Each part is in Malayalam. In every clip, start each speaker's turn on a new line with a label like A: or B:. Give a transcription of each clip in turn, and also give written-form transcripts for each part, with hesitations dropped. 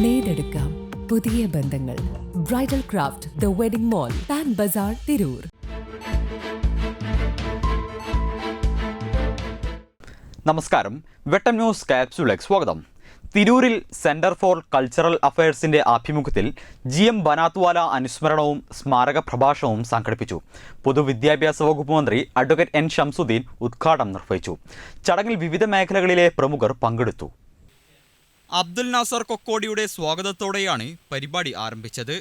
A: നേടെടുക്കാം പുതിയ ബന്ധങ്ങൾ. Bridal craft the wedding mall, Pan Bazar, Tirur.
B: നമസ്കാരം, വെട്ടം ന്യൂസ് ക്യാപ്സ്യൂളിലേക്ക് സ്വാഗതം. തിരൂരിൽ സെന്റർ ഫോർ കൾച്ചറൽ അഫയേഴ്സിന്റെ ആഭിമുഖ്യത്തിൽ GM ബനാത്വാല അനുസ്മരണവും സ്മാരക പ്രഭാഷണവും സംഘടിപ്പിച്ചു. പൊതുവിദ്യാഭ്യാസ വകുപ്പ് മന്ത്രി അഡ്വക്കേറ്റ് N. ഷംസുദ്ദീൻ ഉദ്ഘാടനം നിർവഹിച്ചു. ചടങ്ങിൽ വിവിധ മേഖലകളിലെ പ്രമുഖർ പങ്കെടുത്തു. അബ്ദുൽ നാസർ കൊക്കോടിയുടെ സ്വാഗതത്തോടെയാണ് പരിപാടി ആരംഭിച്ചത്.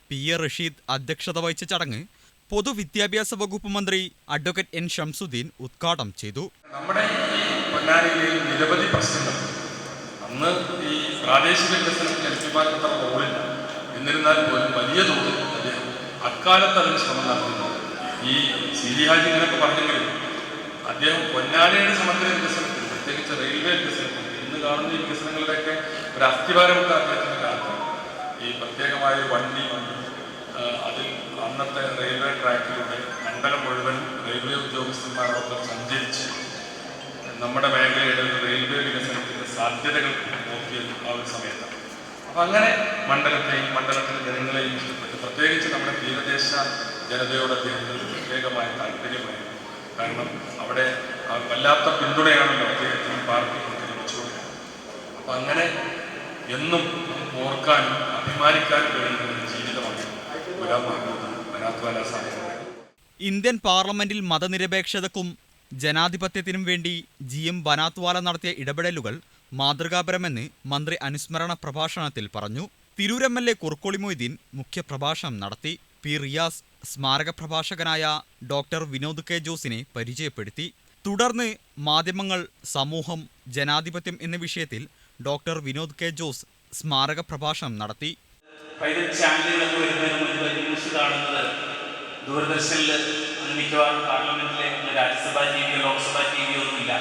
B: PA റഷീദ് അധ്യക്ഷത വഹിച്ച ചടങ്ങ് പൊതുവിദ്യാഭ്യാസ വകുപ്പ് മന്ത്രി അഡ്വക്കേറ്റ് N. ഷംസുദ്ദീൻ ഉദ്ഘാടനം ചെയ്തു.
C: നമ്മുടെ ഈ പൊന്നാനിയിൽ നിരവധി പ്രശ്നങ്ങൾ, അന്ന് ഈ പ്രാദേശിക വികസനത്തിൽ എംപിമാർക്ക് റോളില്ല. എന്നിരുന്നാൽ പോലും വലിയ തോതിൽ അദ്ദേഹം അക്കാലത്ത് അതിന് ശ്രമം നടത്തുന്നു. ഈ സി ഹാജി ഇങ്ങനെയൊക്കെ പറഞ്ഞെങ്കിലും അദ്ദേഹം പൊന്നാനിയുടെ സമഗ്ര വികസനത്തിൽ, പ്രത്യേകിച്ച് റെയിൽവേ വികസനത്തിൽ, ഇന്ന് കാണുന്ന ഈ വികസനങ്ങളുടെയൊക്കെ ഒരു അസ്ഥിവാരമൊക്കെ അദ്ദേഹത്തിൻ്റെ കാലത്ത് ഈ പ്രത്യേകമായൊരു വണ്ടി അതിൽ അന്നത്തെ റെയിൽവേ ട്രാക്കിലൂടെ മണ്ഡലം മുഴുവൻ റെയിൽവേ ഉദ്യോഗസ്ഥന്മാരോടൊപ്പം സഞ്ചരിച്ച് നമ്മുടെ മേഖലയുടെ റെയിൽവേ വികസനത്തിൻ്റെ സാധ്യതകൾ നോക്കിയ ആ ഒരു സമയത്താണ്. അപ്പം അങ്ങനെ മണ്ഡലത്തിലെ ജനങ്ങളെയും ഇഷ്ടപ്പെട്ടു. പ്രത്യേകിച്ച് നമ്മുടെ തീരദേശ ജനതയോട് അദ്ദേഹത്തിന് പ്രത്യേകമായ താല്പര്യമായിരുന്നു. കാരണം അവിടെ വല്ലാത്ത പിന്തുണയാണല്ലോ അദ്ദേഹത്തിന് പാർട്ടി ലഭിച്ചുകൊണ്ടിരുന്നത്. അപ്പം അങ്ങനെ എന്നും ഓർക്കാനും അഭിമാനിക്കാനും കഴിയുന്ന ഒരു ജീവിതമാണ് ഗുലാം മഹമൂദ് ബനാത്വാല സാഹിബ്.
B: ഇന്ത്യൻ പാർലമെന്റിൽ മതനിരപേക്ഷതക്കും ജനാധിപത്യത്തിനും വേണ്ടി GM ബനാത്വാല നടത്തിയ ഇടപെടലുകൾ മാതൃകാപരമെന്ന് മന്ത്രി അനുസ്മരണ പ്രഭാഷണത്തിൽ പറഞ്ഞു. തിരൂർ MLA കുറുക്കോളി മൊയ്തീൻ മുഖ്യപ്രഭാഷണം നടത്തി. P. റിയാസ് സ്മാരക പ്രഭാഷകനായ ഡോക്ടർ വിനോദ് K. ജോസിനെ പരിചയപ്പെടുത്തി. തുടർന്ന് മാധ്യമങ്ങൾ, സമൂഹം, ജനാധിപത്യം എന്ന വിഷയത്തിൽ ഡോക്ടർ വിനോദ് K. ജോസ് സ്മാരക പ്രഭാഷണം നടത്തി.
D: ദൂരദർശനിൽ മിക്കവാറും പാർലമെന്റിലെ രാജ്യസഭാ ടിവിയോ ലോക്സഭാ ടിവിയോ ഒന്നുമില്ല.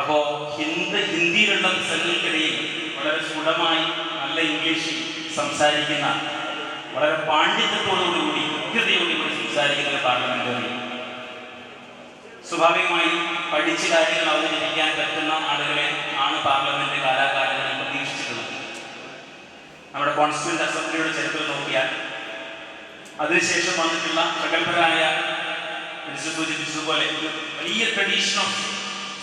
D: അപ്പോൾ ഹിന്ദിയിലുള്ള പ്രസംഗങ്ങൾക്കിടയിൽ വളരെ സ്ഫുടമായി നല്ല ഇംഗ്ലീഷിൽ സംസാരിക്കുന്ന, വളരെ പാണ്ഡിത്യത്തോടുകൂടി കൃത്യതയോടുകൂടി സംസാരിക്കുന്ന പാർലമെന്ററി, സ്വാഭാവികമായി പഠിച്ച കാര്യങ്ങൾ അവതരിപ്പിക്കാൻ പറ്റുന്ന ആളുകളെ ആണ് പാർലമെന്റ് കാലാകാലങ്ങളിൽ പ്രതീക്ഷിച്ചിട്ടുള്ളത്. നമ്മുടെ കോൺസ്റ്റിറ്റ്യൂന്റ് അസംബ്ലിയുടെ ചരിത്രം നോക്കിയാൽ അതിനുശേഷം വന്നിട്ടുള്ള പ്രഗത്ഭരായ സൂചിപ്പിച്ചതുപോലെ വലിയ ട്രഡീഷൻ ഓഫ്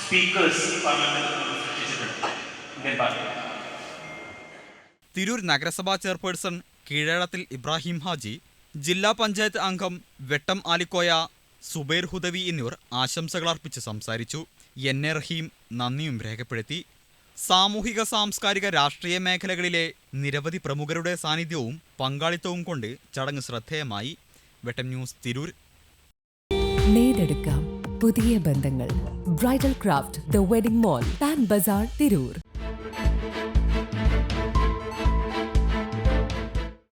D: സ്പീക്കേഴ്സ് പാർലമെന്റിൽ സൃഷ്ടിച്ചിട്ടുണ്ട് ഇന്ത്യൻ പാർലമെന്റ്.
B: തിരൂർ നഗരസഭാ ചെയർപേഴ്സൺ കീഴടത്തിൽ ഇബ്രാഹിം ഹാജി, ജില്ലാ പഞ്ചായത്ത് അംഗം വെട്ടം ആലിക്കോയ, സുബൈർ ഹുദവി എന്നിവർ ആശംസകൾ അർപ്പിച്ച് സംസാരിച്ചു. N. A. റഹീം നന്ദിയും രേഖപ്പെടുത്തി. സാമൂഹിക, സാംസ്കാരിക, രാഷ്ട്രീയ മേഖലകളിലെ നിരവധി പ്രമുഖരുടെ സാന്നിധ്യവും പങ്കാളിത്തവും കൊണ്ട് ചടങ്ങ് ശ്രദ്ധേയമായി. വെട്ടം ന്യൂസ്, തിരൂർ.
A: നേടെടുക്കാം പുതിയ ബന്ധങ്ങൾ. Bridal craft the wedding mall, Pan Bazar, Tirur.